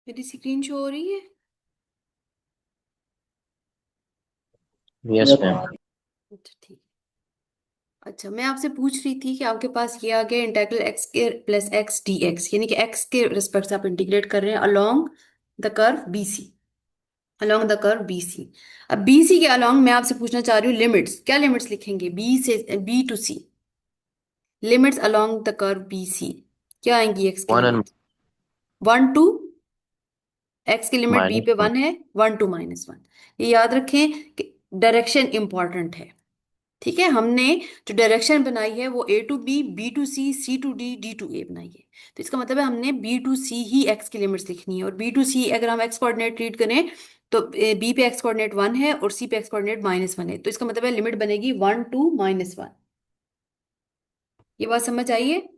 मेरी screen show हो रही है? Yes ma'am. अच्छा ठीक। अच्छा, मैं आपसे पूछ रही थी कि आपके पास ये आ गया इंटीग्रल एक्स के प्लस एक्स डी एक्स, यानी कि एक्स के रिस्पेक्ट से आप इंटीग्रेट कर रहे हैं along the curve B C. Along the curve B C. अब बी सी के अलोंग मैं आपसे पूछना चाह रही हूँ लिमिट्स, क्या लिमिट्स लिखेंगे बी से B to C? Limits along the curve B C क्या आएंगी एक्स की one and limits? One to, X की लिमिट बी माइनस पे वन। वन है, वन टू माइनस वन। ये याद रखें कि डायरेक्शन इंपॉर्टेंट है। ठीक है, हमने जो डायरेक्शन बनाई है वो A to B, B to C, C to D, D to A बनाई है। तो इसका मतलब है हमने बी टू सी ही एक्स की लिमिट्स लिखनी है, और बी टू सी अगर हम एक्स कोऑर्डिनेट ट्रीट करें तो बी पे एक्स कोऑर्डिनेट वन है और सी पे एक्स कोऑर्डिनेट माइनस वन है, तो इसका मतलब है लिमिट बनेगी वन टू माइनस वन। ये बात समझ आइए मैम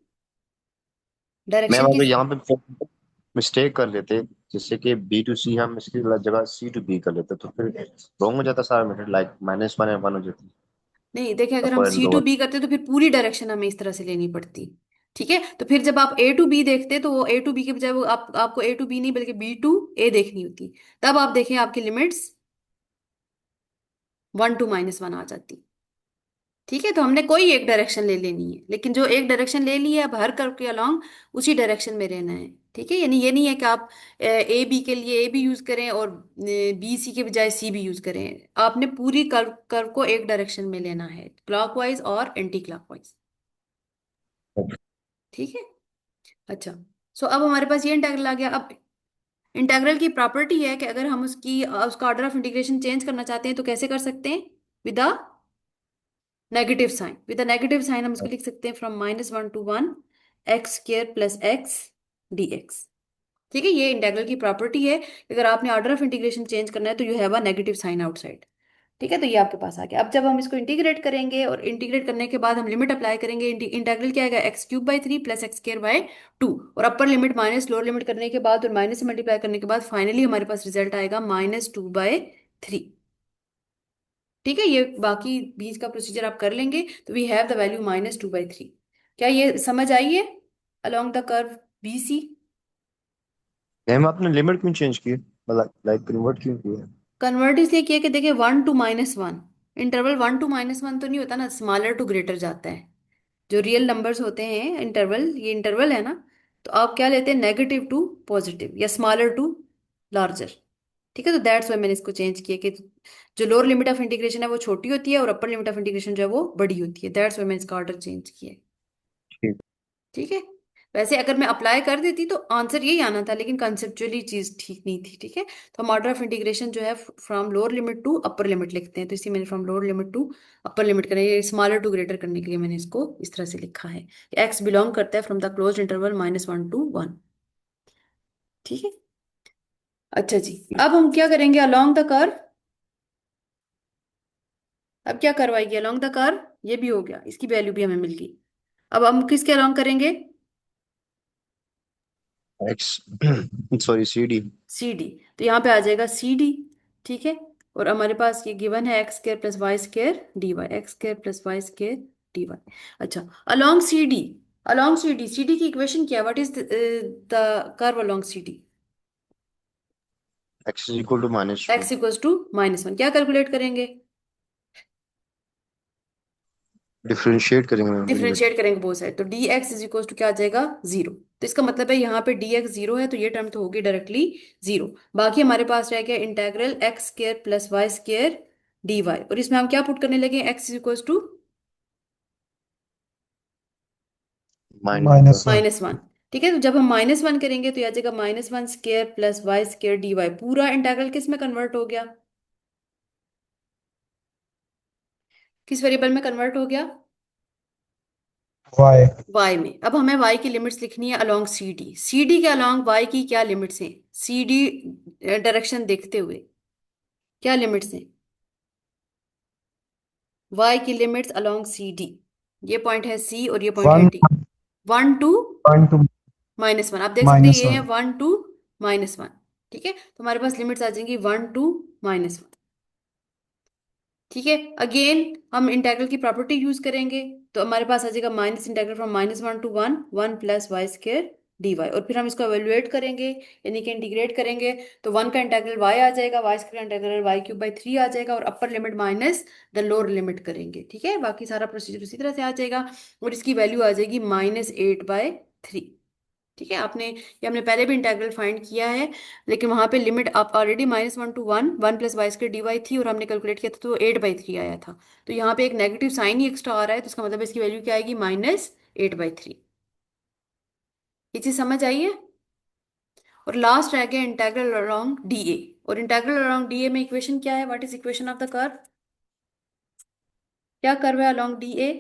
डायरेक्शन की। अगर यहाँ पे मिस्टेक कर लेते, जैसे कि बी टू सी हम इसकी जगह सी टू बी कर लेते तो फिर रॉन्ग हो जाता सारा मेथड, लाइक माइनस वन है वन हो जाती। नहीं देखिए, अगर हम upper and C to lower. B करते तो फिर पूरी डायरेक्शन हमें इस तरह से लेनी पड़ती। ठीक है, तो फिर जब आप ए टू बी देखते तो वो ए टू बी के बजाय वो आपको ए टू बी नहीं बल्कि बी टू ए देखनी होती। तब आप देखें आपकी limits one to minus one आ जाती। ठीक है, तो हमने कोई एक डायरेक्शन ले लेनी है, लेकिन जो एक डायरेक्शन ले ली है अब हर कर्व के अलोंग उसी डायरेक्शन में रहना है। ठीक है, यानी ये नहीं है कि आप ए बी के लिए ए बी यूज करें और बी सी के बजाय सी बी यूज करें। आपने पूरी कर्व कर्व को एक डायरेक्शन में लेना है, क्लॉकवाइज और एंटी क्लॉकवाइज। ठीक है। अच्छा, सो अब हमारे पास ये इंटीग्रल आ गया। अब इंटीग्रल की प्रॉपर्टी है कि अगर हम उसका ऑर्डर ऑफ इंटीग्रेशन चेंज करना चाहते हैं तो कैसे कर सकते हैं? With negative sign. With negative sign हम इसको लिख सकते हैं from minus one to one X square plus X D X. ठीक है, ये इंटीग्रल की प्रॉपर्टी है कि अगर आपने ऑर्डर ऑफ इंटीग्रेशन चेंज करना है तो you have a negative sign outside. ठीक है, तो ये आपके पास आ गया। अब जब हम इसको इंटीग्रेट करेंगे और इंटीग्रेट करने के बाद हम लिमिट अप्लाई करेंगे, इंटीग्रल क्या आएगा? X cube by three plus x square by two, और upper limit minus lower limit करने के बाद और माइनस से मल्टीप्लाई करने के बाद फाइनली हमारे पास रिजल्ट आएगा माइनस टू बाय थ्री। ठीक है, ये बाकी बीच का प्रोसीजर आप कर लेंगे तो we have the value minus two by three. क्या ये समझ आई है along the curve B C? Ma'am आपने लिमिट क्यों चेंज की, मतलब लाइक कन्वर्ट क्यों किया? कन्वर्ट इसलिए किया कि देखिए one to minus one, interval one to minus one तो नहीं होता ना, स्मॉलर टू ग्रेटर जाता है। जो रियल नंबर्स होते हैं इंटरवल, ये इंटरवल है ना, तो आप क्या लेते हैं? नेगेटिव टू पॉजिटिव या स्मॉलर टू लार्जर। ठीक है, तो दैट्स वाई मैंने इसको चेंज किया कि जो लोअर लिमिट ऑफ इंटीग्रेशन है वो छोटी होती है और अपर लिमिट ऑफ इंटीग्रेशन जो है वो बड़ी होती है। दैट्स वाई मैंने इसका ऑर्डर चेंज किया है। ठीक। ठीक है, वैसे अगर मैं अप्लाई कर देती तो आंसर यही आना था, लेकिन कंसेप्चुअली चीज ठीक नहीं थी। ठीक है, तो हम ऑर्डर ऑफ इंटीग्रेशन जो है from lower limit to upper limit लिखते हैं, तो इसी मैंने from lower limit to upper limit करें, ये स्मॉलर टू ग्रेटर करने के लिए मैंने इसको इस तरह से लिखा है। एक्स बिलोंग करता है from the close interval minus one to one. ठीक है। अच्छा जी, अब हम क्या करेंगे अलोंग द कर्व? अब क्या करवाएगी अलोंग द कर्व? ये भी हो गया, इसकी वैल्यू भी हमें मिल गई। अब हम किसके अलोंग करेंगे? X sorry C D. C D. तो यहाँ पे आ जाएगा सी डी। ठीक है, और हमारे पास ये गिवन है x square plus Y square D y, x square plus Y square D y. अच्छा, along C D, along C D, C D की इक्वेशन क्या है? What is the curve along C D? X is equal to minus one. X equals to minus one. क्या calculate करेंगे? Differentiate करेंगे ma'am limit. Differentiate करेंगे both side, तो d x is equal to क्या आ जाएगा? जीरो। तो इसका मतलब है यहाँ पे डी एक्स जीरो है तो ये टर्म तो होगी डायरेक्टली जीरो। बाकी हमारे पास रह गया integral X square plus Y square D Y, और इसमें हम क्या पुट करने लगे? X is equal to minus one. Minus one. ठीक है, तो जब हम माइनस वन करेंगे तो यह आ जाएगा minus one square plus Y square D Y. पूरा इंटेग्रल किस में कन्वर्ट हो गया? किस वेरिएबल में कन्वर्ट हो गया? वाई। y में। अब हमें y की लिमिट्स लिखनी है along C D. C D के अलोंग y की क्या लिमिट्स हैं? सी डी डायरेक्शन देखते हुए क्या लिमिट्स हैं? y की लिमिट्स अलोंग सी डी, ये पॉइंट है C और ये पॉइंट है one D। One two point two minus one, आप देख सकते हैं माइनस ये है one. One to minus one. ठीक है, तो हमारे पास लिमिट्स आ जाएंगी वन टू माइनस वन। ठीक है, अगेन हम इंटीग्रल की प्रॉपर्टी यूज करेंगे, तो हमारे पास आ जाएगा minus integral from minus one to one, one plus Y square dy, और फिर हम इसको एवेलुएट करेंगे यानी कि इंटीग्रेट करेंगे, तो 1 का इंटीग्रल y आ जाएगा, y स्क्वायर का इंटीग्रल y³ by 3 आ जाएगा, और upper limit minus the lower limit करेंगे। ठीक है, बाकी सारा प्रोसीजर उसी तरह से आ जाएगा, और इसकी वैल्यू आ जाएगी -8/3। ठीक है, आपने ये हमने पहले भी इंटीग्रल फाइंड किया है, लेकिन वहां पे लिमिट आप ऑलरेडी -1 to 1 1 + y² dy थी, और हमने कैलकुलेट किया था तो 8/3 आया था। तो यहाँ पे एक नेगेटिव साइन ही एक्स्ट्रा आ रहा है, तो इसका मतलब इसकी वैल्यू क्या आएगी, -8/3। ये चीज समझ आई है। और लास्ट रह गया इंटीग्रल अलोंग DA, और इंटीग्रल अलोंग DA में इक्वेशन क्या है, what is equation of the curve, क्या कर्व है along DA।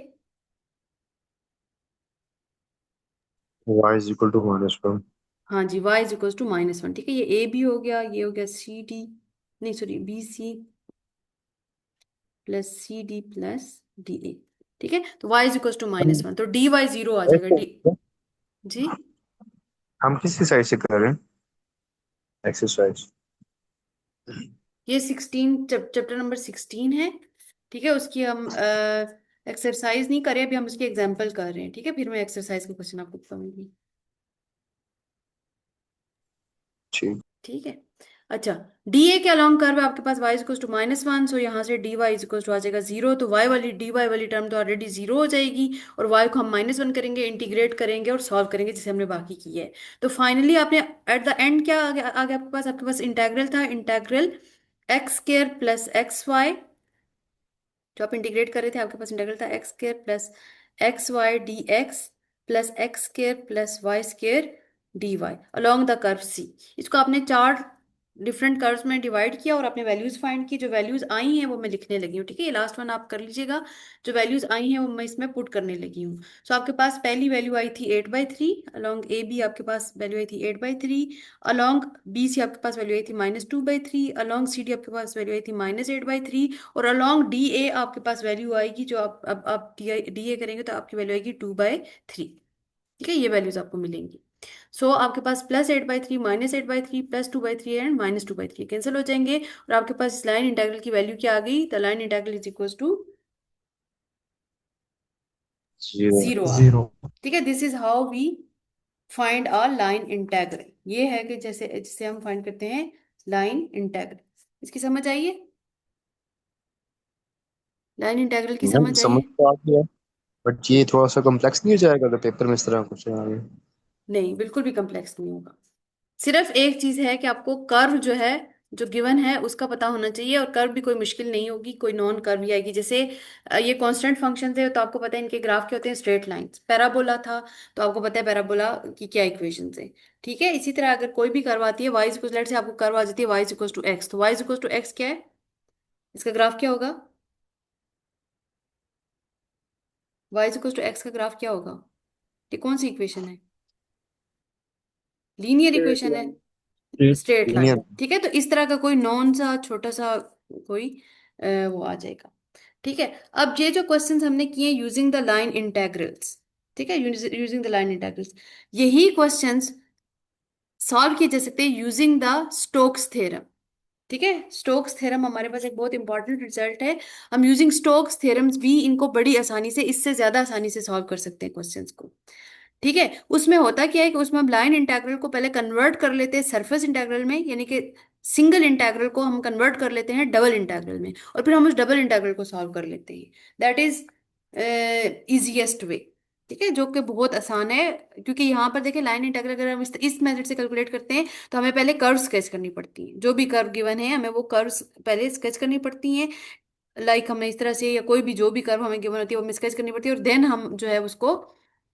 y is equal to -1। हाँ जी, y = -1। ठीक है, ये ए भी हो गया, ये हो गया CD, नहीं sorry BC plus CD plus DA। ठीक है, तो y = -1, तो dy 0 आ जाएगा डी। जी, हम किसकी साइड से कर रहे हैं एक्सरसाइज? ये 16 चैप्टर नंबर 16 है। ठीक है, उसकी हम एक्सरसाइज नहीं कर रहे अभी, हम उसकी एग्जाम्पल कर रहे हैं। ठीक है, फिर मैं एक्सरसाइज का क्वेश्चन आपको बताऊंगी। ठीक। ठीक है, अच्छा, DA के अलॉन्ग कर्व आपके पास y = -1, सो यहाँ से dy आ जाएगा 0, तो y वाली dy वाली टर्म तो ऑलरेडी 0 हो जाएगी, और y को हम -1 करेंगे, इंटीग्रेट करेंगे और सॉल्व करेंगे जैसे हमने बाकी की है। तो फाइनली आपने एट द एंड क्या आ गया आपके पास इंटेग्रल था, इंटेग्रल x² + xy, जो आप इंटीग्रेट कर रहे थे आपके पास इंटीग्रल था x² + xy dx plus x² + y² dy along the curve C। इसको आपने चार डिफरेंट कर्व्स में डिवाइड किया, और आपने वैल्यूज फाइंड की, जो वैल्यूज आई हैं वो मैं लिखने लगी हूँ। ठीक है, ये लास्ट वन आप कर लीजिएगा, जो वैल्यूज आई हैं वो मैं इसमें पुट करने लगी हूँ। सो आपके पास पहली वैल्यू आई थी 8/3, अलोंग AB आपके पास वैल्यू आई थी 8/3, अलोंग BC आपके पास वैल्यू आई थी -2/3, अलोंग CD आपके पास वैल्यू आई थी -8/3, और अलोंग DA आपके पास वैल्यू आएगी, जो अब आप DA करेंगे तो आपकी वैल्यू आएगी 2/3। ठीक है, ये वैल्यूज आपको मिलेंगी। सो आपके पास +8/3 -8/3 +2/3 एंड -2/3 कैंसिल हो जाएंगे, और आपके पास इस लाइन इंटीग्रल की वैल्यू क्या आ गई, the line integral is equal to zero. 0 आ गई। जीरो। ठीक है, this is how we find our line integral. ये है कि जैसे जिसे हम फाइंड करते हैं लाइन इंटीग्रल। इसकी समझ आइए, लाइन इंटीग्रल की नहीं समझ समझ आइए। तो आ गया, बट ये थोड़ा सा कॉम्प्लेक्स नहीं हो जाएगा अगर पेपर में इस तरह कुछ आ गया? नहीं, बिल्कुल भी कॉम्प्लेक्स नहीं होगा। सिर्फ एक चीज है कि आपको कर्व जो है, जो गिवन है उसका पता होना चाहिए, और कर्व भी कोई मुश्किल नहीं होगी, कोई नॉन कर्व ही आएगी। जैसे ये कांस्टेंट फंक्शन थे तो आपको पता है इनके ग्राफ क्या होते हैं, स्ट्रेट लाइंस। पैराबोला था तो आपको पता है पैराबोला की क्या इक्वेशन है। ठीक है, इसी तरह अगर कोई भी कर्व आती है वाई इक्वल, लेट से आपको कर्व आ जाती है y = x, तो y = x क्या है, इसका ग्राफ क्या होगा, y = x का ग्राफ क्या होगा, ये कौन सी इक्वेशन है, लीनियर इक्वेशन है, स्ट्रेट लाइन। लीनियर। ठीक है, तो इस तरह का कोई नॉन सा छोटा सा कोई वो आ जाएगा। ठीक है, अब ये जो क्वेश्चंस हमने किए यूजिंग द लाइन इंटेग्रल्स, ठीक है, यूजिंग द लाइन इंटेग्रल्स, यही क्वेश्चंस सॉल्व किए जा सकते हैं यूजिंग द स्टोक्स थ्योरम। ठीक है, स्टोक्स थ्योरम हमारे पास एक बहुत इंपॉर्टेंट रिजल्ट है। हम यूजिंग स्टोक्स थ्योरम्स भी इनको बड़ी आसानी से, इससे ज्यादा आसानी से सॉल्व कर सकते हैं क्वेश्चंस को। ठीक है, उसमें होता क्या है कि उसमें हम लाइन इंटीग्रल को पहले कन्वर्ट कर लेते हैं सरफेस इंटीग्रल में, यानी कि सिंगल इंटीग्रल को हम कन्वर्ट कर लेते हैं डबल इंटीग्रल में, और फिर हम उस डबल इंटीग्रल को सॉल्व कर लेते हैं। That is easiest way. ठीक है, जो कि बहुत आसान है, क्योंकि यहाँ पर देखिए लाइन इंटीग्रल अगर हम इस मेथड से कैलकुलेट करते हैं तो हमें पहले कर्व स्केच करनी पड़ती है, जो भी कर्व गिवन है हमें वो कर्व पहले स्केच करनी पड़ती हैं। हमें इस तरह से, या कोई भी जो भी कर्व हमें गिवन होती है वो हमें स्केच करनी पड़ती है, और देन हम जो है उसको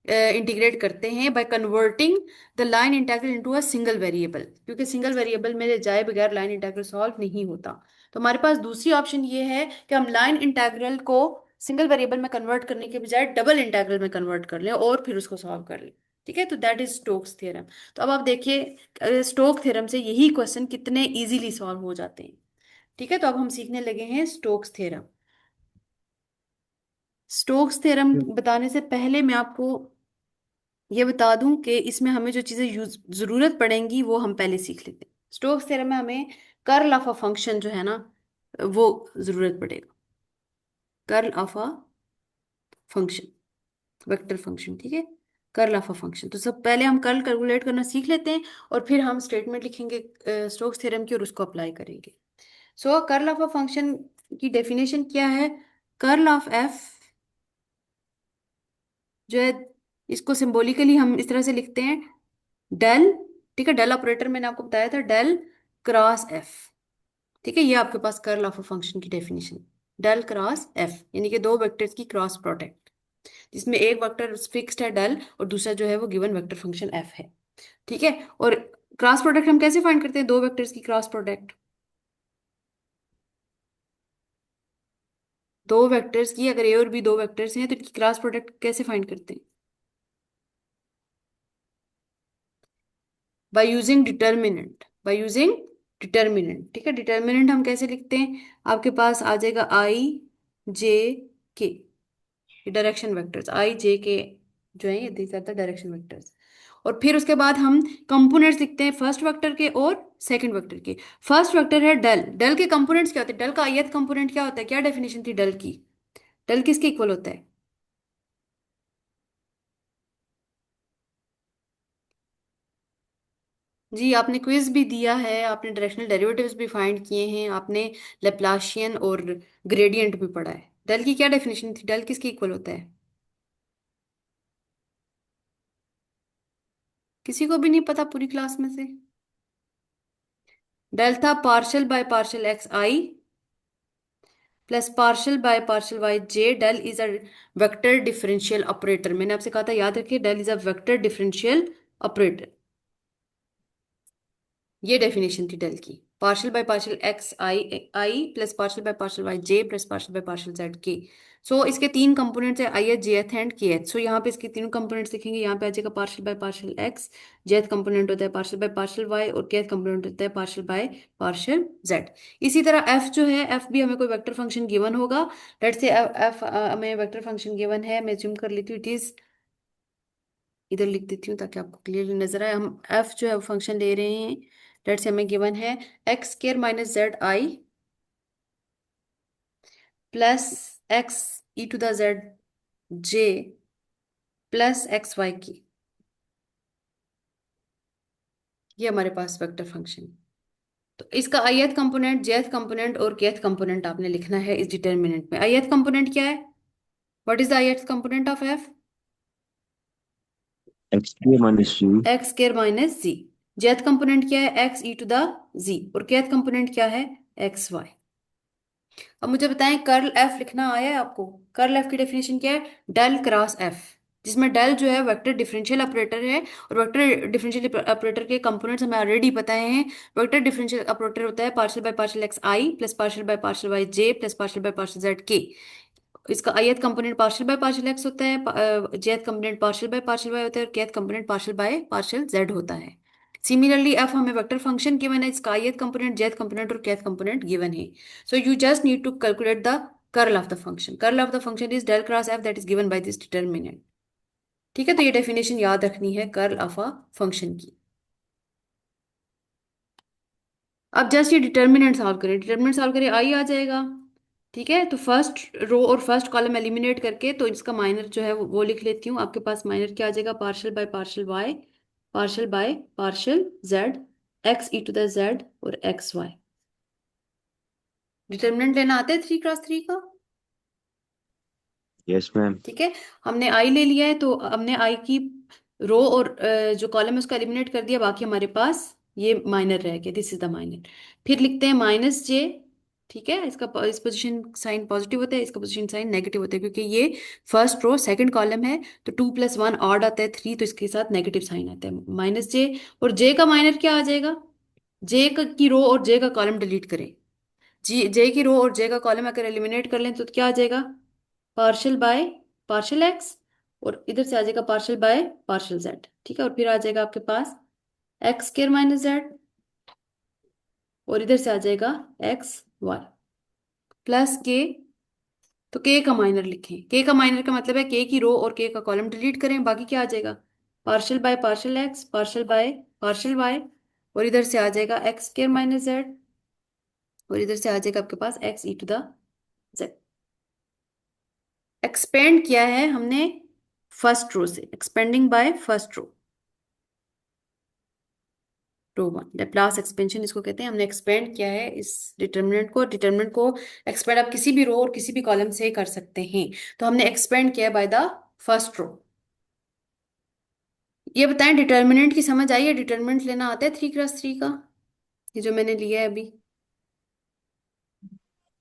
इंटीग्रेट करते हैं by converting the line integral into a single variable, क्योंकि सिंगल वेरिएबल में जाए बगैर लाइन इंटीग्रल सॉल्व नहीं होता। तो हमारे पास दूसरी ऑप्शन ये है कि हम लाइन इंटीग्रल को सिंगल वेरिएबल में कन्वर्ट करने के बजाय डबल इंटीग्रल में कन्वर्ट कर लें और फिर उसको सॉल्व कर लें। ठीक है, तो दैट इज स्टोक्स थ्योरम। तो अब आप देखिए स्टोक थ्योरम से यही क्वेश्चन कितने इजीली सॉल्व हो जाते हैं। ठीक है, तो अब हम सीखने लगे हैं स्टोक्स थ्योरम। स्टोक्स थ्योरम बताने से पहले मैं आपको ये बता दूं कि इसमें हमें जो चीजें यूज जरूरत पड़ेंगी वो हम पहले सीख लेते हैं। स्टोक्स थ्योरम में हमें कर्ल ऑफ अ फंक्शन जो है ना, वो जरूरत पड़ेगा, curl of a function, vector function. ठीक है, कर्ल ऑफ अ फंक्शन। तो सब पहले हम कर्ल कैलकुलेट करना सीख लेते हैं और फिर हम स्टेटमेंट लिखेंगे स्टोक्स थ्योरम की और उसको अप्लाई करेंगे। So curl of a function की डेफिनेशन क्या है? कर्ल ऑफ एफ जो है, इसको सिंबॉलिकली हम इस तरह से लिखते हैं, डेल, ठीक है, डेल ऑपरेटर मैंने आपको बताया था, डेल क्रॉस एफ। ठीक है, ये आपके पास कर्ल ऑफ अ फंक्शन की डेफिनेशन, डेल क्रॉस एफ, यानी कि दो वेक्टर्स की क्रॉस प्रोडक्ट, जिसमें एक वेक्टर फिक्स्ड है डेल और दूसरा जो है वो गिवन वेक्टर फंक्शन एफ है। ठीक है, और क्रॉस प्रोडक्ट हम कैसे फाइंड करते हैं दो वेक्टर्स की क्रॉस प्रोडक्ट? दो वेक्टर्स की, अगर ए और बी दो वेक्टर्स हैं तो इनकी क्रॉस प्रोडक्ट कैसे फाइंड करते हैं? By using determinant, by using determinant. ठीक है, डिटर्मिनेंट हम कैसे लिखते हैं? आपके पास आ जाएगा आई जे के, ये डायरेक्शन वेक्टर्स आई जे के जो है, ये दिख जाता है डायरेक्शन वेक्टर्स। और फिर उसके बाद हम कंपोनेंट्स लिखते हैं फर्स्ट वेक्टर के और सेकंड वेक्टर के। फर्स्ट वेक्टर है डेल, डेल के कंपोनेंट्स क्या होते हैं? डेल का ith कंपोनेंट क्या होता है? क्या डेफिनेशन थी डेल की? डेल किसके इक्वल होता है? जी, आपने क्विज भी दिया है, आपने डायरेक्शनल डेरिवेटिव्स भी फाइंड किए हैं, आपने लेप्लाशियन और ग्रेडियंट भी पढ़ा है। डेल की क्या डेफिनेशन थी? डेल किसके इक्वल होता है? किसी को भी नहीं पता पूरी क्लास में से? डेल था partial by partial X I plus partial by partial Y J. Del is a vector differential operator, मैंने आपसे कहा था याद रखिए, del is a vector differential operator. ये डेफिनेशन थी डेल की, partial by partial X I I plus partial by partial Y J plus partial by partial Z K. So इसके तीन कंपोनेंट्स है, आई एच जे एथ and के H. सो यहाँ पे इसके तीनों कंपोनेंट्स लिखेंगे, यहाँ पे आ जाएगा पार्शियल बाय पार्शियल एक्स, जेथ कंपोनेंट होता है पार्शियल बाय पार्शियल वाई और के कंपोनेंट होता है पार्शियल बाय पार्शियल जेड। इसी तरह एफ जो है, एफ भी हमें कोई वेक्टर फंक्शन गिवन होगा, लेट से एफ हमें वेक्टर फंक्शन गिवन है, मैं ज्यूम कर लेती हूँ, इट इज, इधर लिख देती हूँ ताकि आपको क्लियरली नजर आए। हम एफ जो है वो फंक्शन ले रहे हैं, लेट से हमें गिवन है X square minus Z I plus X E to the Z J plus x Y की। ये हमारे पास वेक्टर फंक्शन। तो इसका ith कंपोनेंट, jth कंपोनेंट और kth कंपोनेंट आपने लिखना है इस डिटर्मिनेंट में। ith कंपोनेंट क्या है? What is the ith component of f? X के minus u. X square minus g. jth component क्या है? x e to the z। और kth कंपोनेंट क्या है? X y. अब मुझे बताएं, कर्ल एफ लिखना आया है आपको? कर्ल एफ की डेफिनेशन क्या है? डेल क्रॉस एफ, जिसमें डेल जो है वेक्टर डिफरेंशियल ऑपरेटर है और वेक्टर डिफरेंशियल ऑपरेटर के कंपोनेंट्स हमें ऑलरेडी पता हैं। वेक्टर डिफरेंशियल ऑपरेटर होता है partial by partial X I plus partial by partial Y J plus partial by partial Z K. इसका ith component partial by partial X होता है, jth component partial by partial Y होता है और kth component partial by partial Z होता है। Similarly F हमें vector function given है, इसका ith कंपोनेंट, jth कंपोनेंट और kth कंपोनेंट गिवन है। So you just need to calculate the curl of the function. Curl of the function is del cross F that is given by this determinant. ठीक है, तो ये definition याद रखनी है curl of a function की। अब जस्ट ये डिटर्मिनेंट सॉल्व करें, डिटर्मिनेंट सॉल्व करें, आई आ जाएगा। ठीक है, तो फर्स्ट रो और फर्स्ट कॉलम एलिमिनेट करके तो इसका माइनर जो है वो लिख लेती हूँ। आपके पास माइनर क्या आ जाएगा? Partial by partial Y partial by partial Z X E to the Z और एक्स वाई। डिटर्मिनेंट लेना आता है 3x3 का? Yes ma'am. ठीक है, हमने आई ले लिया है तो हमने आई की रो और जो कॉलम है उसका एलिमिनेट कर दिया, बाकी हमारे पास ये माइनर रह गया, दिस इज द माइनर। फिर लिखते हैं माइनस जे। ठीक है, इसका इस पोजीशन साइन पॉजिटिव होता है, इसका पोजीशन साइन नेगेटिव होता है, क्योंकि ये फर्स्ट रो सेकंड कॉलम है, तो 2 + 1 ऑड आता है 3, तो इसके साथ नेगेटिव साइन आता है माइनस जे। और जे का माइनर क्या आ जाएगा? जे की रो और जे का कॉलम डिलीट करें, जी जे की रो और जे का कॉलम अगर एलिमिनेट कर लें तो क्या आ जाएगा? पार्शियल बाय पार्शियल एक्स और इधर से आ जाएगा पार्शियल बाय पार्शियल जेड। ठीक है, और फिर आ जाएगा आपके पास एक्स स्केयर माइनस जेड और इधर से आ जाएगा एक्स वाई प्लस के। तो के का माइनर लिखें, के का माइनर का मतलब है के की रो और के का कॉलम डिलीट करें, बाकी क्या आ जाएगा? Partial by partial X partial by partial Y और इधर से आ जाएगा एक्स स्केयर माइनस जेड और इधर से आ जाएगा आपके पास x E to the z. Expand किया है हमने फर्स्ट रो से, expanding by first row, row one, Laplace expansion इसको कहते हैं। हमने एक्सपेंड किया है इस डिटर्मिनेंट को एक्सपेंड आप किसी भी रो और किसी भी कॉलम से कर सकते हैं। तो हमने एक्सपेंड किया बाय द फर्स्ट रो। ये बताएं डिटर्मिनेंट की समझ आई है? डिटर्मिनेंट लेना आता है 3x3 का, ये जो मैंने लिया है अभी।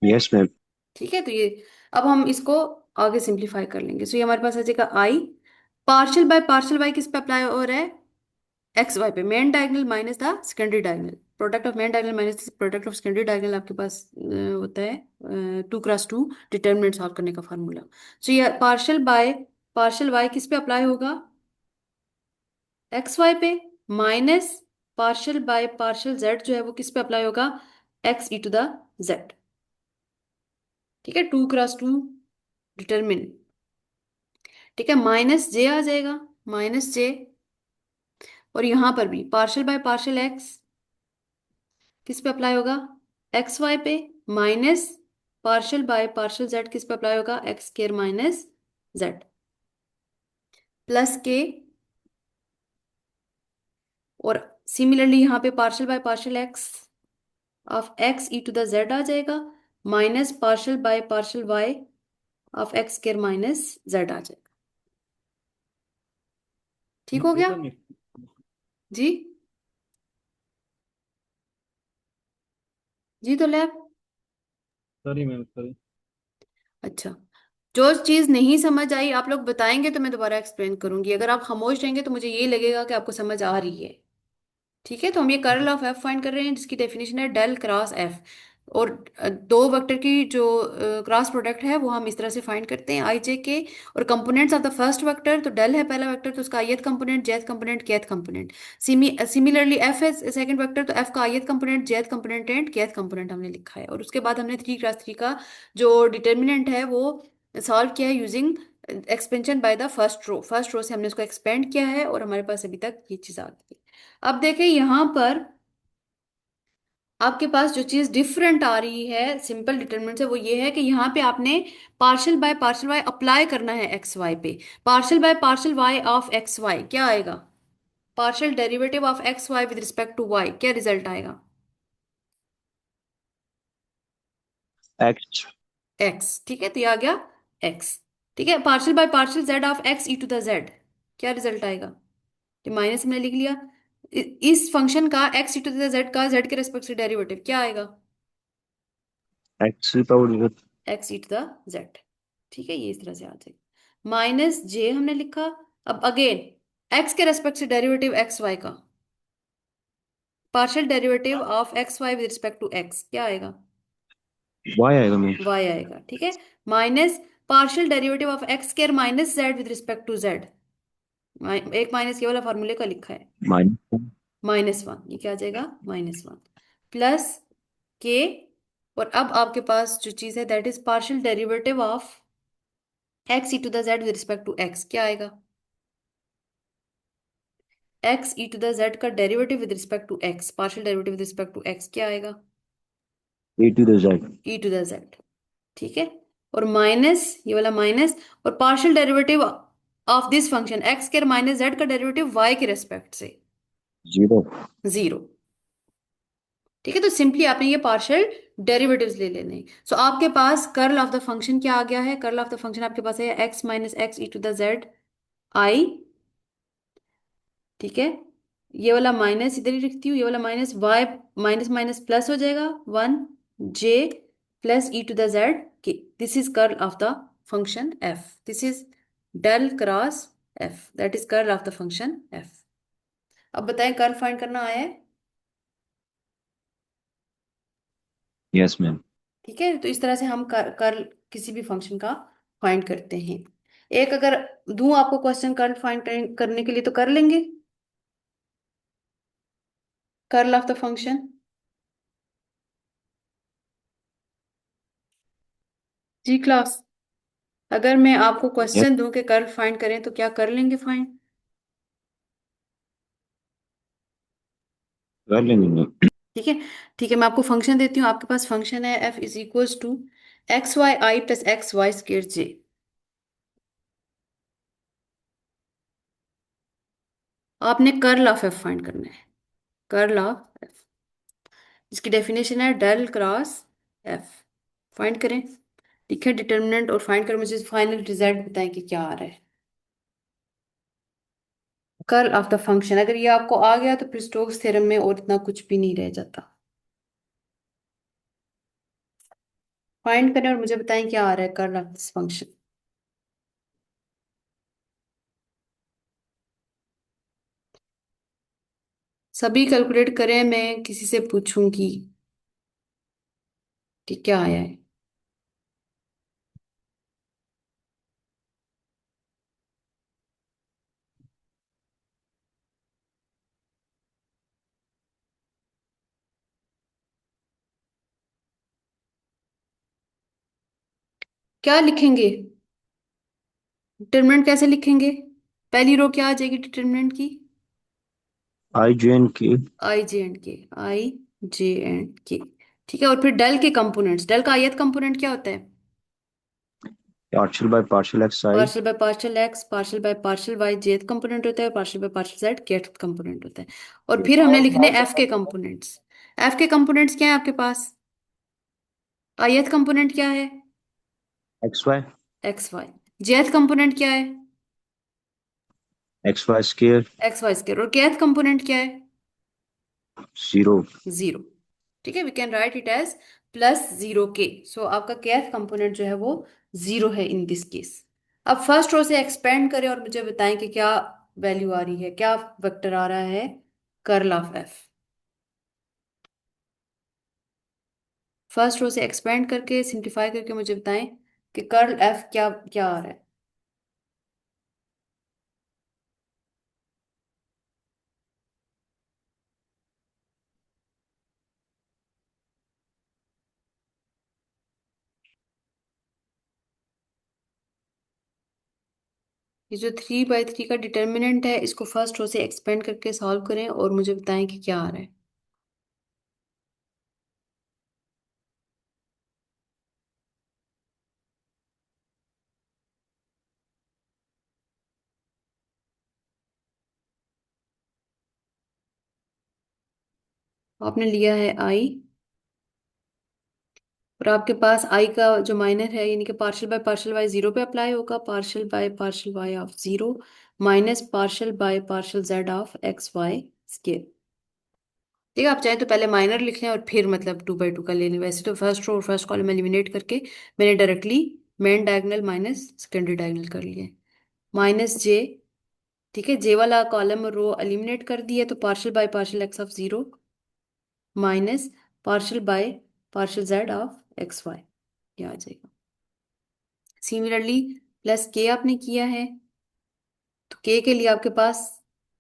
Yes ma'am. ठीक है, तो ये अब हम इसको आगे सिंप्लीफाई कर लेंगे। सो ये हमारे पास आ जाएगा आई, पार्शियल बाय किस पे अप्लाई हो रहा है? एक्स वाई पे, main diagonal minus the secondary diagonal, product of main diagonal minus product of secondary diagonal आपके पास होता है 2x2 डिटर्मिनेंट सॉल्व करने का फार्मूला। सो ये पार्शियल वाई किस पे अप्लाई होगा? एक्स वाई पे, minus partial by partial Z जो है वो किस पे अप्लाई होगा? X E to the Z. ठीक है, 2x2 डिटर्मिन। ठीक है, माइनस जे आ जाएगा, माइनस जे। और यहां पर भी पार्शियल बाय पार्शियल एक्स किस पे अप्लाई होगा? एक्स वाई पे, minus partial by partial z किस पे अप्लाई होगा? X square minus z, plus k. और सिमिलरली यहाँ पे partial by partial x of x E to the z आ जाएगा, minus partial by partial Y of x square minus z आ जाएगा। ठीक हो गया जी? जी तो लैब। Sorry ma'am sorry. अच्छा, जो चीज नहीं समझ आई आप लोग बताएंगे तो मैं दोबारा एक्सप्लेन करूंगी। अगर आप खामोश रहेंगे तो मुझे ये लगेगा कि आपको समझ आ रही है। ठीक है, तो हम ये कर्ल ऑफ एफ फाइंड कर रहे हैं जिसकी डेफिनेशन है डेल क्रॉस एफ। और दो वेक्टर की जो क्रॉस प्रोडक्ट है वो हम इस तरह से फाइंड करते हैं, आई जे के। और components of the first vector, तो डेल है पहला वेक्टर तो उसका ith component, jth component, kth component. Similarly F है सेकंड वेक्टर, तो एफ का ith component, jth component and kth component हमने लिखा है। और उसके बाद हमने 3x3 का जो डिटर्मिनेंट है वो सॉल्व किया है using expansion by the first row से हमने उसको एक्सपेंड किया है और हमारे पास अभी तक ये चीज आ गई है। अब देखें यहां पर आपके पास जो चीज डिफरेंट आ रही है सिंपल डिटरमिनेंट से, वो ये है कि यहाँ पे आपने partial by partial Y apply करना है एक्स वाई पे। Partial by partial Y of X Y क्या आएगा? Partial derivative of X Y with respect to Y, क्या रिजल्ट आएगा? एक्स। एक्स। ठीक है, तो ये आ गया एक्स। ठीक है, partial by partial Z of x E to the Z, क्या रिजल्ट आएगा? ये माइनस हमने लिख लिया। इस फंक्शन का X E to the Z का जेड के रेस्पेक्ट से डेरिवेटिव क्या आएगा? X power. X E to the Z. ठीक है, ये इस तरह से आ जाएगा, माइनस जे हमने लिखा। अब अगेन एक्स के रेस्पेक्ट से डेरिवेटिव एक्स वाई का, partial derivative of X Y with respect to x क्या आएगा? वाई आएगा मैम। वाई आएगा। ठीक है, minus partial derivative of X square minus Z with respect to Z, एक माइनस ये वाला फॉर्मूले का लिखा है, माइनस। -1, ये क्या आ जाएगा? -1 प्लस के। और अब आपके पास जो चीज है that is partial derivative of x E to the z with respect to x क्या आएगा? X E to the Z का derivative with respect to x, partial derivative with respect to x क्या आएगा? E to the z. E to the Z. ठीक है, और minus ये वाला माइनस, और partial derivative of this function x के माइनस जेड का डेरिवेटिव वाई के रेस्पेक्ट से जीरो। 0। ठीक है, तो सिंपली आपने ये पार्शियल डेरिवेटिव्स ले लेने हैं। सो आपके पास कर्ल ऑफ द फंक्शन क्या आ गया है? कर्ल ऑफ द फंक्शन आपके पास है X minus X E to the Z I. ठीक है, ये वाला माइनस इधर ही रखती हूँ, ये वाला minus y, minus minus plus हो जाएगा 1 j plus e to the z के। This is curl of the function f, this is del cross F, that is curl of the function f. अब बताएं कर्ल फाइंड करना आया है? Yes ma'am. ठीक है, तो इस तरह से हम कर्ल किसी भी फंक्शन का फाइंड करते हैं। एक अगर दूं आपको क्वेश्चन कर्ल फाइंड करने के लिए तो कर लेंगे, कर्ल ऑफ द फंक्शन। जी क्लास, अगर मैं आपको यस क्वेश्चन दूं कि कर्ल फाइंड करें तो क्या कर लेंगे फाइंड? कर लेंगे मैम। ठीक है। ठीक है, मैं आपको फंक्शन देती हूँ। आपके पास फंक्शन है f is equals to x y i plus x y square j. आपने कर्ल ऑफ एफ फाइंड करना है। कर्ल ऑफ एफ, इसकी डेफिनेशन है डेल क्रॉस एफ। फाइंड करें, लिखें डिटर्मिनेंट और फाइंड करें, मुझे फाइनल रिजल्ट बताएं कि क्या आ रहा है। कर्ल ऑफ द फंक्शन, अगर ये आपको आ गया तो फिर स्टोक्स थ्योरम में और इतना कुछ भी नहीं रह जाता। फाइंड करें और मुझे बताएं क्या आ रहा है कर्ल ऑफ दिस फंक्शन। सभी कैलकुलेट करें, मैं किसी से पूछूंगी कि क्या आया है। क्या लिखेंगे, डिटरमिनेंट कैसे लिखेंगे? पहली रो क्या आ जाएगी डिटरमिनेंट की? आई जे एन के। आई जे एंड के, आई जे एंड के। ठीक है, और फिर डेल के कंपोनेंट्स, डेल का ith कंपोनेंट क्या होता है? Partial by partial X I. Partial by partial X, partial by partial Y jth component होता है, partial by partial Z kth component होता है। और फिर हमने लिखने एफ के कंपोनेंट्स। एफ के कंपोनेंट्स क्या है आपके पास? ith कंपोनेंट क्या है? X Y. X Y. Jth component क्या है? X Y square. X Y square. और केथ कंपोनेंट क्या है? जीरो। जीरो। ठीक है, we can write it as plus zero K. So आपका केथ कंपोनेंट जो है वो जीरो है इन दिस केस। अब फर्स्ट रो से एक्सपेंड करें और मुझे बताएं कि क्या वैल्यू आ रही है, क्या वेक्टर आ रहा है curl of F. First row से एक्सपेंड करके सिंप्लीफाई करके मुझे बताएं कि कर्ल एफ क्या क्या आ रहा है। ये जो 3/3 का डिटर्मिनेंट है, इसको फर्स्ट रो से एक्सपेंड करके सॉल्व करें और मुझे बताएं कि क्या आ रहा है। आपने लिया है आई, और आपके पास आई का जो माइनर है, यानी कि partial by partial Y zero पे अप्लाई होगा, partial by partial Y of zero minus partial by partial Z of X Y square. ठीक है, आप चाहें तो पहले माइनर लिख लें और फिर मतलब 2/2 का ले लें। वैसे तो फर्स्ट रो और फर्स्ट कॉलम एलिमिनेट करके मैंने directly main diagonal minus secondary diagonal कर लिया है। माइनस जे, ठीक है, जे वाला कॉलम और रो एलिमिनेट कर दिया, तो partial by partial x of zero minus partial by partial Z of X Y, ये आ जाएगा। सिमिलरली प्लस के आपने किया है, तो के लिए आपके पास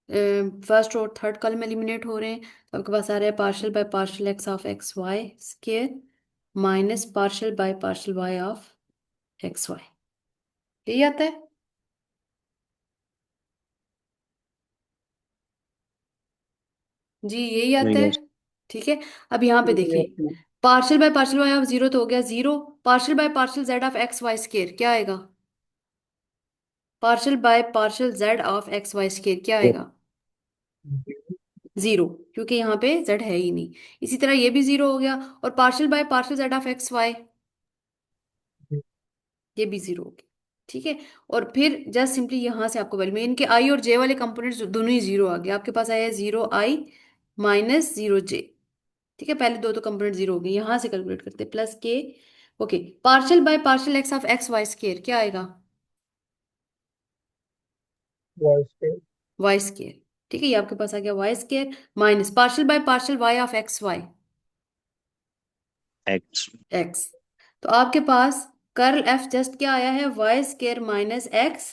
फर्स्ट और थर्ड कॉलम एलिमिनेट हो रहे हैं, तो आपके पास आ रहा है partial by partial x of X Y square minus partial by partial Y of X Y, यही आता है। जी यही आता है। यस। ठीक है, अब यहाँ पे देखिए, partial by partial Y of zero तो हो गया zero, partial by partial Z of X Y square क्या आएगा? Partial by partial Z of X Y square क्या आएगा? जीरो, क्योंकि यहाँ पे z है ही नहीं। इसी तरह ये भी जीरो हो गया, और partial by partial Z of X Y, ये भी जीरो हो गया। ठीक है, और फिर जस्ट सिंपली यहाँ से आपको वैल्यू में इनके आई और जे वाले कंपोनेंट्स दोनों ही जीरो आ गए। आपके पास आया है जीरो आई माइनस जीरो जे। ठीक है, पहले दो तो कंपोनेंट जीरो हो गए, यहाँ से कैलकुलेट करते plus K. Okay, partial by partial x of X Y square क्या आएगा? Y square. ठीक है, ये आपके पास आ गया Y square minus partial by partial Y of X Y X. X. तो आपके पास कर्ल एफ जस्ट क्या आया है? वाई स्केयर माइनस एक्स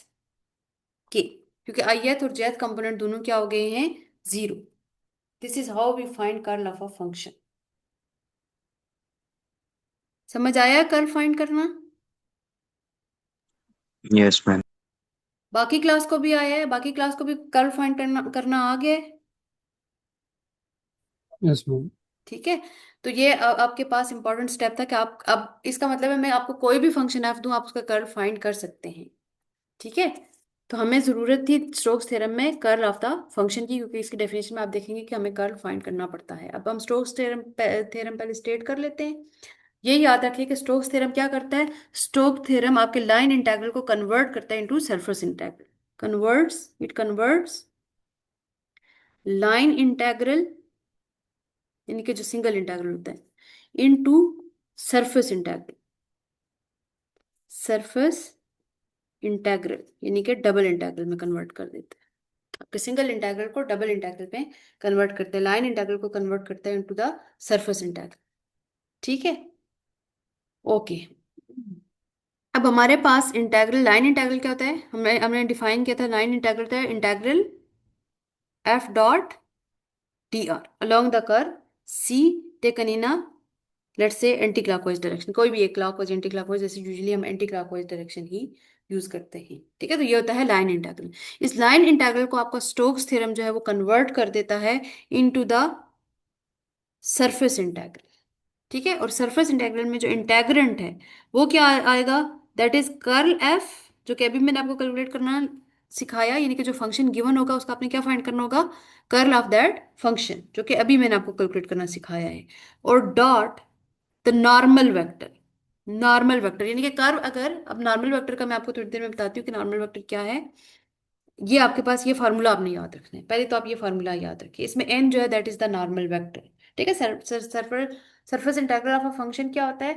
के, क्योंकि ith और jth कंपोनेंट दोनों क्या हो गए हैं? Zero. This is how we find curl of a function. समझ आया कर्ल फाइंड करना? Yes ma'am. बाकी क्लास को भी आया है, बाकी क्लास को भी कर्ल फाइंड करना करना आ गया है। Yes ma'am. ठीक है, तो ये आपके पास इंपॉर्टेंट स्टेप था कि आप, अब इसका मतलब है मैं आपको कोई भी फंक्शन एफ दूं, आप उसका कर्ल फाइंड कर सकते हैं। ठीक है, तो हमें जरूरत थी स्टोक्स थ्योरम में कर्ल ऑफ द फंक्शन की, क्योंकि इसकी डेफिनेशन में आप देखेंगे कि हमें कर्ल फाइंड करना पड़ता है। अब हम स्टोक्स थ्योरम थ्योरम पहले स्टेट कर लेते हैं। ये याद रखिए कि स्टोक्स थ्योरम क्या करता है, स्टोक थ्योरम आपके लाइन इंटीग्रल को कन्वर्ट करता है into surface integral. Converts line integral, यानी कि जो सिंगल इंटीग्रल होता है, into surface integral. Surface integral यानी कि डबल इंटीग्रल में कन्वर्ट कर देता है। आपके सिंगल इंटीग्रल को डबल इंटीग्रल में कन्वर्ट करते हैं, लाइन इंटीग्रल को कन्वर्ट करते हैं इनटू द सरफेस इंटीग्रल। ठीक है, ओके। अब हमारे पास इंटीग्रल, लाइन इंटीग्रल क्या होता है, हमने हमने डिफाइन किया था, लाइन इंटीग्रल होता है integral F dot D R along the curve C taken in let's say anticlockwise direction, कोई भी एक क्लॉकवाइज एंटी क्लॉकवाइज, जैसे यूजुअली हम एंटी क्लॉकवाइज डायरेक्शन ही यूज करते हैं। ठीक है, तो ये होता है लाइन इंटीग्रल। इस लाइन इंटीग्रल को आपका स्टोक्स थ्योरम जो है वो कन्वर्ट कर देता है इनटू द सरफेस इंटीग्रल। ठीक है, और सरफेस इंटीग्रल में जो इंटेग्रेंट है वो क्या आएगा, दैट इज कर्ल एफ, जो कि अभी मैंने आपको कैलकुलेट करना सिखाया, यानी कि जो फंक्शन गिवन होगा उसका आपने क्या फाइंड करना होगा, कर्ल ऑफ दैट फंक्शन, जो कि अभी मैंने आपको कैलकुलेट करना सिखाया है। और dot the normal vector. Normal vector यानी कि कर्व, अगर अब नॉर्मल वेक्टर का मैं आपको थोड़ी देर में बताती हूँ कि नॉर्मल वेक्टर क्या है। ये आपके पास ये फार्मूला आपने याद रखना है, पहले तो आप ये फार्मूला याद रखिए। इसमें एन जो है that is the normal vector. ठीक है, surface integral of a function क्या होता है,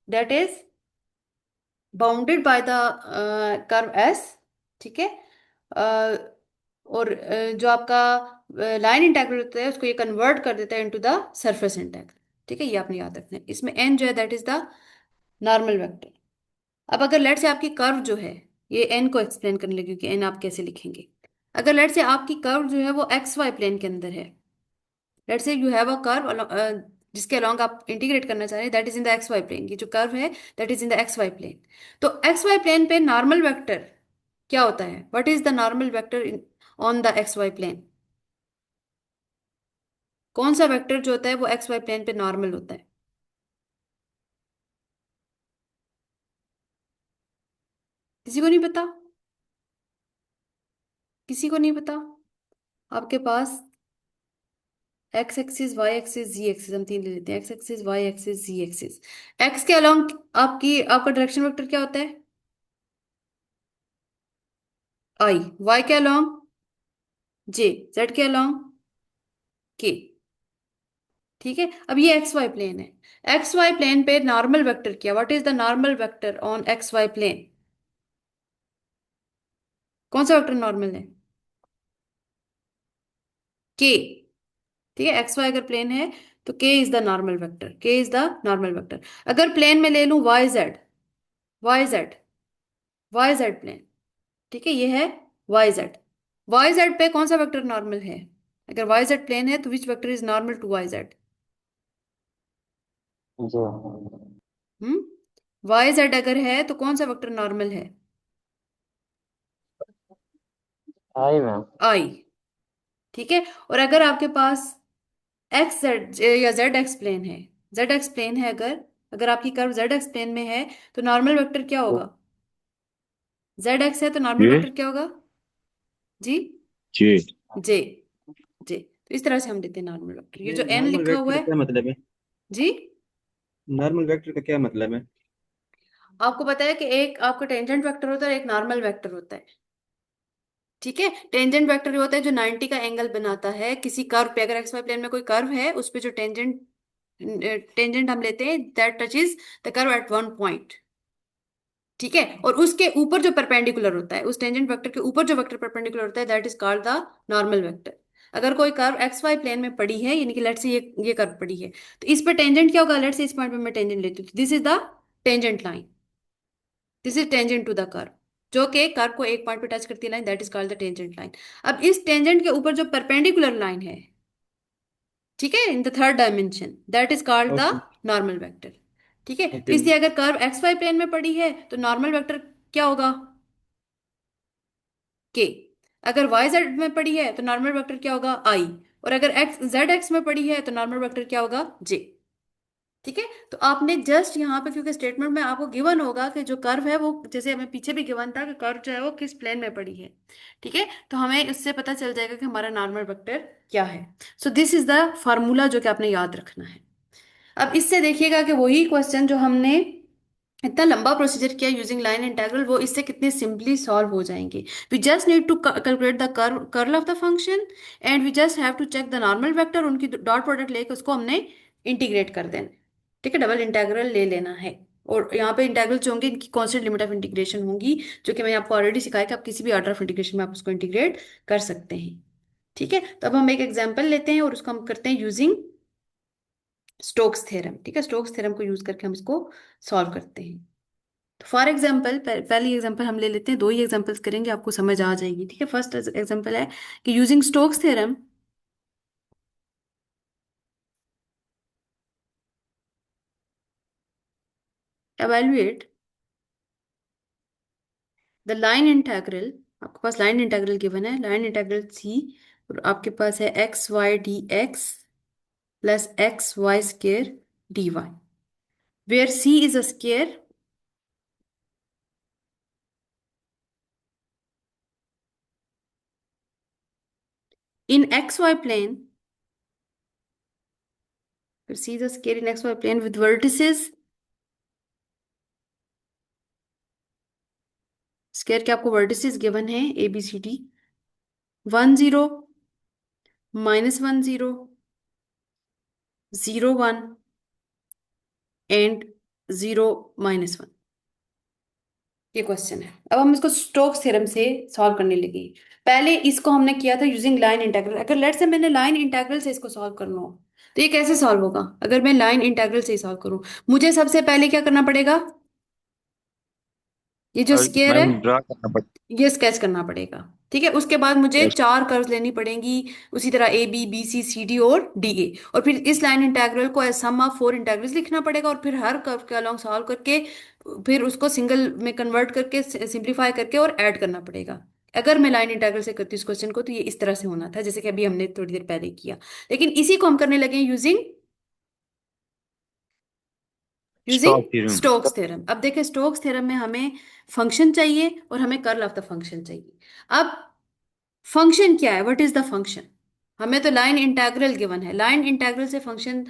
that is bounded by the curve S. ठीक है, और जो आपका लाइन इंटीग्रल होता है उसको ये कन्वर्ट कर देता है इनटू द सरफेस इंटीग्रल। ठीक है, ये आपने याद रखना है। इसमें एन जो है that is the normal vector. अब अगर लेट से आपकी कर्व जो है, ये एन को एक्सप्लेन करने लगी कि एन आप कैसे लिखेंगे। अगर लेट से आपकी कर्व जो है वो एक्स वाई प्लेन के अंदर है, let say you have a curve जिसके अलोंग आप इंटीग्रेट करना चाह रहे हैं, that is in the x y plane, ये जो कर्व है that is in the x y plane. तो एक्स वाई प्लेन पे नॉर्मल वेक्टर क्या होता है, what is the normal vector on the x y plane. कौन सा वेक्टर जो होता है वो एक्स वाई प्लेन पे नॉर्मल होता है, किसी को नहीं पता, किसी को नहीं पता। आपके पास x axis, y axis, z axis, हम तीन ले लेते हैं, x axis, y axis, z axis. X के अलोंग आपकी आपका डायरेक्शन वेक्टर क्या होता है, आई। वाई के अलोंग जे, जेड के अलोंग के। ठीक है, अब ये एक्स वाई प्लेन है, एक्स वाई प्लेन पे नॉर्मल वेक्टर क्या, what is the normal vector on x y plane, कौन सा वेक्टर नॉर्मल है, के। ठीक है, एक्स वाई अगर प्लेन है तो k is the normal vector, k is the normal vector. अगर प्लेन में ले लूं y z, y z, y z plane, ठीक है ये है वाई जेड, वाई जेड पे कौन सा वेक्टर नॉर्मल है, अगर वाई जेड प्लेन है तो which vector is normal to y z. जी। वाई जेड अगर है तो कौन सा वेक्टर नॉर्मल है, आई मैम। आई। ठीक है, और अगर आपके पास एक्स जेड या जेड एक्स प्लेन है, जेड एक्स प्लेन है, अगर अगर आपकी कर्व जेड एक्स प्लेन में है तो नॉर्मल वेक्टर क्या होगा, जेड एक्स है तो नॉर्मल ये वेक्टर क्या होगा, जी, जी। जे, जे। तो इस तरह से हम देते हैं नॉर्मल वेक्टर, ये ये जो एन नॉर्मल लिखा वेक्टर हुआ का है। क्या मतलब है? जी, नॉर्मल वेक्टर का क्या मतलब है? आपको पता है कि एक आपका टेंजेंट वेक्टर होता है और एक नॉर्मल वेक्टर होता है। ठीक है, टेंजेंट वेक्टर होता है जो 90 का एंगल बनाता है किसी कर्व पे, अगर एक्स वाई प्लेन में कोई कर्व है उस पे जो टेंजेंट, टेंजेंट हम लेते हैं that touches the curve at one point. ठीक है, और उसके ऊपर जो परपेंडिकुलर होता है, उस टेंजेंट वेक्टर के ऊपर जो वेक्टर परपेंडिकुलर होता है that is called the normal vector. अगर कोई कर्व एक्स वाई प्लेन में पड़ी है, यानी कि लेट्स से ये कर्व पड़ी है, तो इस पे टेंजेंट क्या होगा, लेट्स से इस पॉइंट पे मैं टेंजेंट लेती हूँ, this is the tangent line, this is tangent to the curve, जो कि कर्व को एक पॉइंट पे टच करती है line, that is called the tangent line. अब इस टेंजेंट के ऊपर जो परपेंडिकुलर लाइन है, ठीक है, in the third dimension, that is called the okay. Normal vector. ठीक है, तो ओके इसलिए मैम। अगर कर्व एक्स वाई प्लेन में पड़ी है तो नॉर्मल वेक्टर क्या होगा, के। अगर वाई जेड में पड़ी है तो नॉर्मल वेक्टर क्या होगा, आई। और अगर एक्स जेड एक्स में पड़ी है तो नॉर्मल वेक्टर क्या होगा, जे। ठीक है, तो आपने जस्ट यहाँ पे, क्योंकि स्टेटमेंट में आपको गिवन होगा कि जो कर्व है वो, जैसे हमें पीछे भी गिवन था कि कर्व जो है वो किस प्लेन में पड़ी है। ठीक है, तो हमें इससे पता चल जाएगा कि हमारा नॉर्मल वेक्टर क्या है। So this is the formula जो कि आपने याद रखना है। अब इससे देखिएगा कि वही क्वेश्चन जो हमने इतना लंबा प्रोसीजर किया यूजिंग लाइन इंटीग्रल, वो इससे कितने सिंपली सॉल्व हो जाएंगे। We just need to calculate the curl of the function, and we just have to check the normal vector, उनकी डॉट प्रोडक्ट लेके उसको हमने इंटीग्रेट कर देना। ठीक है, डबल इंटीग्रल ले लेना है। और यहाँ पे इंटीग्रल जो होंगे इनकी कांस्टेंट लिमिट ऑफ इंटीग्रेशन होंगी, जो कि मैंने आपको ऑलरेडी सिखाया कि आप किसी भी ऑर्डर ऑफ इंटीग्रेशन में आप उसको इंटीग्रेट कर सकते हैं। ठीक है, तो अब हम एक एग्जाम्पल लेते हैं और उसको हम करते हैं यूजिंग स्टोक्स थ्योरम। ठीक है, स्टोक्स थ्योरम को यूज करके हम इसको सॉल्व करते हैं। तो फॉर एग्जाम्पल, पहली एग्जाम्पल हम ले लेते हैं, दो ही एग्जाम्पल्स करेंगे, आपको समझ आ जाएगी। ठीक है, फर्स्ट एग्जाम्पल है कि using Stokes theorem evaluate the line integral. आपके पास लाइन इंटीग्रल गिवन है, लाइन इंटीग्रल सी, और आपके पास है x y d x plus x Y square d y, where C is a square in x y plane, फिर C is a square in x y plane with vertices, square के आपको vertices given है A B C D, 10, -10, 0, 1 and 0, -1। ये question है। अब हम इसको Stokes theorem से सॉल्व करने लगे। पहले इसको हमने किया था यूजिंग लाइन इंटीग्रल। अगर लेट से मैंने लाइन इंटीग्रल से इसको सॉल्व करना हो, तो ये कैसे सॉल्व होगा? अगर मैं लाइन इंटीग्रल से ही सॉल्व करूं, मुझे सबसे पहले क्या करना पड़ेगा? ये जो और स्केयर है मैम ड्रा करना पड़ता ये स्केच करना पड़ेगा। ठीक है, उसके बाद मुझे है। चार कर्व्स लेनी पड़ेंगी, उसी तरह a b, b c, c d और डी ए। और फिर इस लाइन इंटीग्रल को as sum of four integrals लिखना पड़ेगा, और फिर हर कर्व के अलोंग सॉल्व करके फिर उसको सिंगल में कन्वर्ट करके सिंप्लीफाई करके और ऐड करना पड़ेगा। अगर मैं लाइन इंटीग्रल से करती हूँ इस क्वेश्चन को, तो ये इस तरह से होना था जैसे कि अभी हमने थोड़ी देर पहले किया। लेकिन इसी को हम करने लगे using using stock theorem. Stokes theorem. अब देखें, स्टोक्स थ्योरम में हमें फंक्शन चाहिए और हमें कर्ल ऑफ द फंक्शन चाहिए। अब फंक्शन क्या है? What is the function? हमें तो लाइन इंटीग्रल गिवन है, लाइन इंटीग्रल से फंक्शन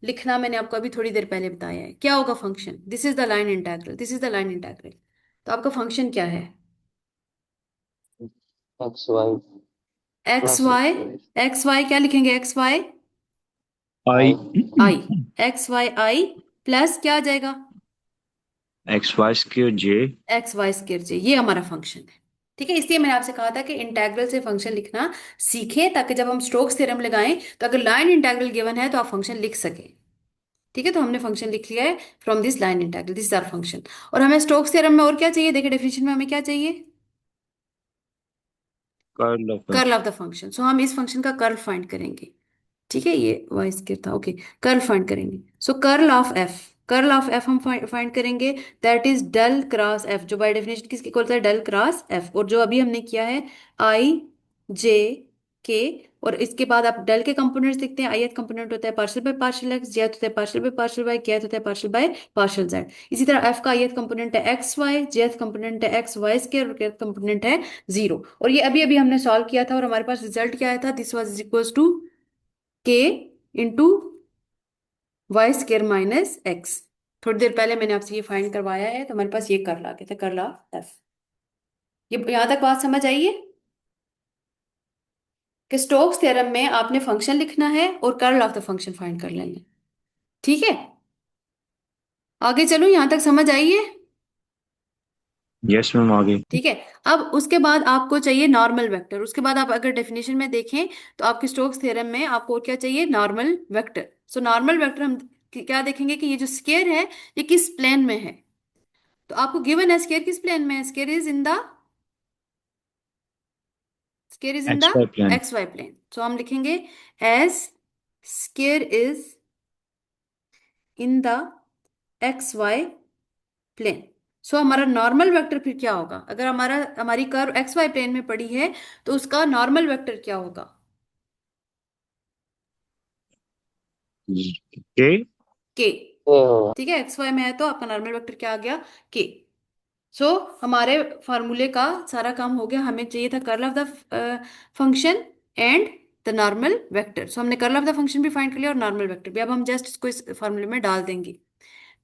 लिखना मैंने आपको अभी थोड़ी देर पहले बताया है। क्या होगा function? This is the line integral, this is the line integral. तो आपका फंक्शन क्या है? X Y x plus y, x Y क्या लिखेंगे? X y i. I, x y i plus क्या आ जाएगा? X Y square j. X Y square j, ये हमारा फंक्शन है। ठीक है, इसलिए मैंने आपसे कहा था कि इंटीग्रल से फंक्शन लिखना सीखें, ताकि जब हम स्टोक्स थ्योरम लगाएं तो अगर लाइन इंटीग्रल गिवन है तो आप फंक्शन लिख सकें। ठीक है, तो हमने फंक्शन लिख लिया है from this line integral, this is our function. और हमें स्टोक्स थ्योरम में और क्या चाहिए? देखिए डेफिनेशन में हमें क्या चाहिए? Curl of curl of the function. So हम इस फंक्शन का कर्ल फाइंड करेंगे। ठीक है, ये वाई स्क्वायर था, ओके। कर्ल फाइंड करेंगे, so curl of f, curl of f हम फाइंड करेंगे। That is del cross f, जो बाय डेफिनेशन किसके इक्वल होता है? Del cross f. और जो अभी हमने किया है आई जे के, और इसके बाद आप डेल के कंपोनेंट्स देखते हैं। ith कंपोनेंट होता है partial by partial x, jth होता है partial by partial y, kth होता है पार्शियल बाय पार्शियल जेड। इसी तरह एफ का ith कंपोनेंट है एक्स वाई, jth कंपोनेंट है एक्स वाई स्क्वायर, और kth कंपोनेंट है 0। और ये अभी अभी हमने सॉल्व किया था और हमारे पास रिजल्ट क्या आया था? This was equals to k into y square minus x. थोड़ी देर पहले मैंने आपसे ये फाइंड करवाया है, तो हमारे पास ये कर्ल आ गया था, कर्ल ऑफ एफ। ये यहां तक बात समझ आई है कि स्टोक्स थ्योरम में आपने फंक्शन लिखना है और curl of the function find कर लेना है। ठीक है, आगे चलो, यहां तक समझ आई है? यस मैम आगे। ठीक है, अब उसके बाद आपको चाहिए नॉर्मल वेक्टर। उसके बाद आप अगर डेफिनेशन में देखें तो आपके स्टोक्स थ्योरम में आपको और क्या चाहिए? Normal vector. So normal vector हम क्या देखेंगे कि ये जो स्केयर है ये किस प्लेन में है। तो आपको गिवन है स्केयर किस प्लेन में है? Square is in the x y plane. X y plane. So हम लिखेंगे as square is in the x y plane. So हमारा नॉर्मल वेक्टर फिर क्या होगा? अगर हमारी कर्व एक्स वाई प्लेन में पड़ी है तो उसका नॉर्मल वेक्टर क्या होगा? के। के। ठीक है, एक्स वाई में है तो आपका नॉर्मल वेक्टर क्या आ गया, के। सो हमारे फार्मूले का सारा काम हो गया, हमें चाहिए था curl of the function and the normal vector. So हमने कर्ल ऑफ द फंक्शन भी फाइंड कर लिया और नॉर्मल वेक्टर भी। अब हम जस्ट इसको इस फार्मूले में डाल देंगे।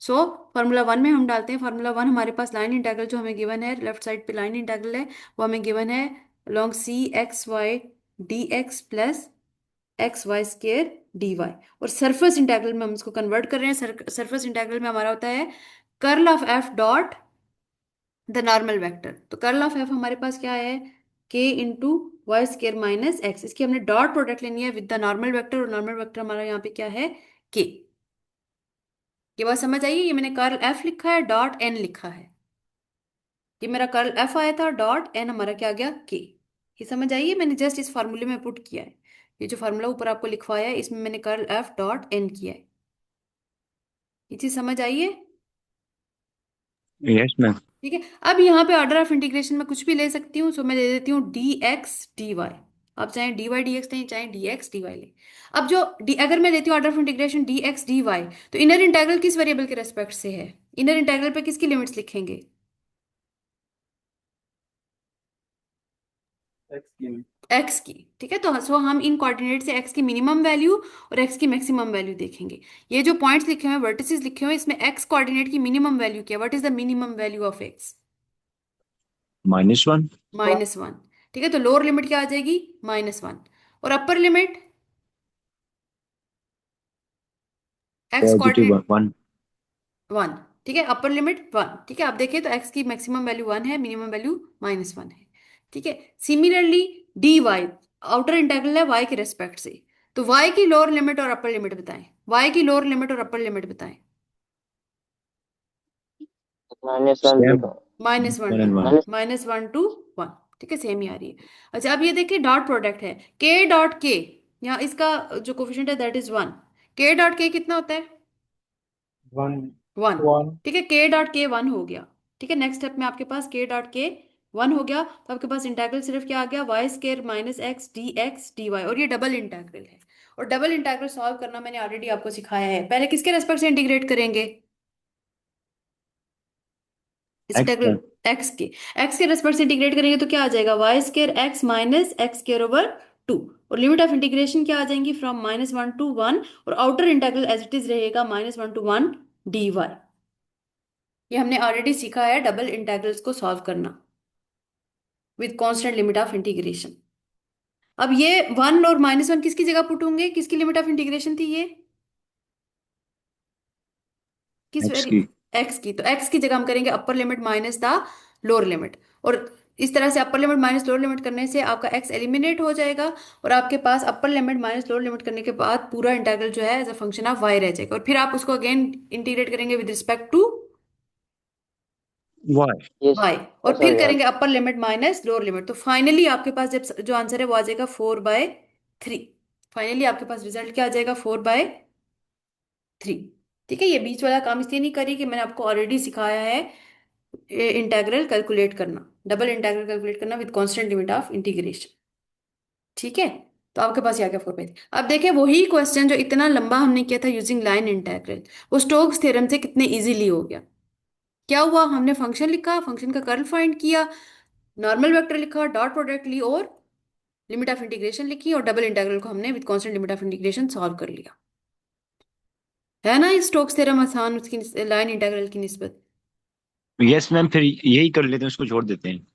सो फार्मूला वन में हम डालते हैं। फार्मूला वन हमारे पास लाइन इंटीग्रल जो हमें गिवन है, लेफ्ट साइड पे लाइन इंटीग्रल है, वो हमें गिवन है long C x y d x plus x Y square d Y. और सरफेस इंटीग्रल में हम इसको कन्वर्ट कर रहे हैं। सरफेस इंटीग्रल में हमारा होता है curl of f dot the normal vector. तो कर्ल ऑफ एफ हमारे पास क्या है, k into y square minus x. इसकी हमने डॉट प्रोडक्ट लेनी है विद द नॉर्मल वेक्टर, और नॉर्मल वेक्टर हमारा यहाँ पे क्या है, के। ये बात समझ आइए, ये मैंने कर्ल एफ लिखा है, डॉट एन लिखा है। ये मेरा कर्ल एफ आया था, डॉट एन हमारा क्या आ गया, के। ये समझ आइए, मैंने जस्ट इस फार्मूले में पुट किया है। ये जो फार्मूला ऊपर आपको लिखवाया है इसमें मैंने कर्ल एफ डॉट एन किया है। ये चीज समझ आइए। Yes ma'am. ठीक है, अब यहाँ पे ऑर्डर ऑफ इंटीग्रेशन में कुछ भी ले सकती हूँ। सो मैं दे देती हूँ डी एक्स डी वाई। आप चाहे डी वाई डी एक्स लें, चाहे डी एक्स डी वाई लें। अब जो डी, अगर मैं लेती हूँ order of integration d x d y, तो इनर इंटीग्रल किस वेरिएबल के रेस्पेक्ट से है, इनर इंटीग्रल पे किसकी लिमिट्स लिखेंगे, एक्स की। एक्स की। ठीक है, तो सो हम इन कोऑर्डिनेट से एक्स की मिनिमम वैल्यू और एक्स की मैक्सिमम वैल्यू देखेंगे। ये जो पॉइंट्स लिखे हुए हैं, वर्टिसेस लिखे हुए हैं, इसमें एक्स कोऑर्डिनेट की मिनिमम वैल्यू क्या, what is the minimum value of x, -1। -1। ठीक है, तो लोअर लिमिट क्या आ जाएगी, -1। और upper limit x positive coordinate 1। 1। ठीक है, अपर लिमिट 1। ठीक है, आप देखिए तो एक्स की मैक्सिमम वैल्यू 1 है, मिनिमम वैल्यू -1 है। ठीक है, similarly d y, outer integral है वाई के रेस्पेक्ट से। तो वाई की लोअर लिमिट और अपर लिमिट बताएं, वाई की लोअर लिमिट और अपर लिमिट बताएं। Same. -1 one two and one. -1 to 1। ठीक है, सेम ही आ रही है। अच्छा, अब ये देखिए डॉट प्रोडक्ट है, के डॉट के, यहाँ इसका जो कोफिशिएंट है दैट इज 1। के डॉट के कितना होता है, वन। 1। वन। ठीक है, के डॉट के 1 हो गया। ठीक है, नेक्स्ट स्टेप में आपके पास के डॉट के 1 हो गया, तो आपके पास इंटीग्रल सिर्फ क्या आ गया, Y square minus x d Y. और ये डबल इंटीग्रल है, और डबल इंटीग्रल सॉल्व करना मैंने ऑलरेडी आपको सिखाया है। पहले किसके रेस्पेक्ट से इंटीग्रेट करेंगे, इस एक्स इंटीग्रल का। एक्स के रेस्पेक्ट से इंटीग्रेट करेंगे तो क्या आ जाएगा, y square x minus x square over 2। और लिमिट ऑफ इंटीग्रेशन क्या आ जाएंगी, फ्रॉम -1 to 1। और outer integral as it is रहेगा -1 to 1 डी वाई। ये हमने ऑलरेडी सीखा है, डबल इंटीग्रल्स को सॉल्व करना with constant limit of integration. अब ये 1 और -1 किसकी जगह पुट होंगे, किसकी लिमिट ऑफ इंटीग्रेशन थी ये, किस एक्स वेरी, की। एक्स की। तो एक्स की जगह हम करेंगे upper limit minus the lower limit. और इस तरह से upper limit minus lower limit करने से आपका एक्स एलिमिनेट हो जाएगा, और आपके पास upper limit minus lower limit करने के बाद पूरा इंटीग्रल जो है as a function of y रह जाएगा। और फिर आप उसको अगेन इंटीग्रेट करेंगे with respect to y. Y, और फिर करेंगे upper limit minus lower limit. तो फाइनली आपके पास जब जो आंसर है वो आ जाएगा 4/3। फाइनली आपके पास रिजल्ट क्या आ जाएगा, 4/3। ठीक है, ये बीच वाला काम इसलिए नहीं करी कि मैंने आपको ऑलरेडी सिखाया है इंटीग्रल कैलकुलेट करना, डबल इंटीग्रल कैलकुलेट करना with constant limit of integration. ठीक है, तो आपके पास ये आ गया 4/3। अब देखिए वही क्वेश्चन जो इतना लंबा हमने किया था यूजिंग लाइन इंटीग्रल, वो स्टोक्स थ्योरम से कितने इजीली हो गया। क्या हुआ, हमने फंक्शन लिखा, फंक्शन का कर्ल फाइंड किया, नॉर्मल वेक्टर लिखा, डॉट प्रोडक्ट ली, और लिमिट ऑफ इंटीग्रेशन लिखी, और डबल इंटीग्रल को हमने with constant limit of integration solve कर लिया। है ना, इस स्टोक्स थ्योरम आसान उसकी लाइन इंटीग्रल की निस्बत। यस मैम, फिर यही कर लेते हैं, उसको छोड़ देते हैं।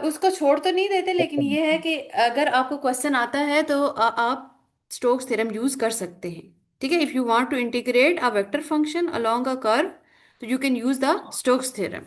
उसको छोड़ तो नहीं देते, लेकिन ये है कि अगर आपको क्वेश्चन आता है तो आप स्टोक्स थ्योरम यूज कर सकते हैं। ठीक है, if you want to integrate a vector function along a curve, तो you can use the Stokes theorem.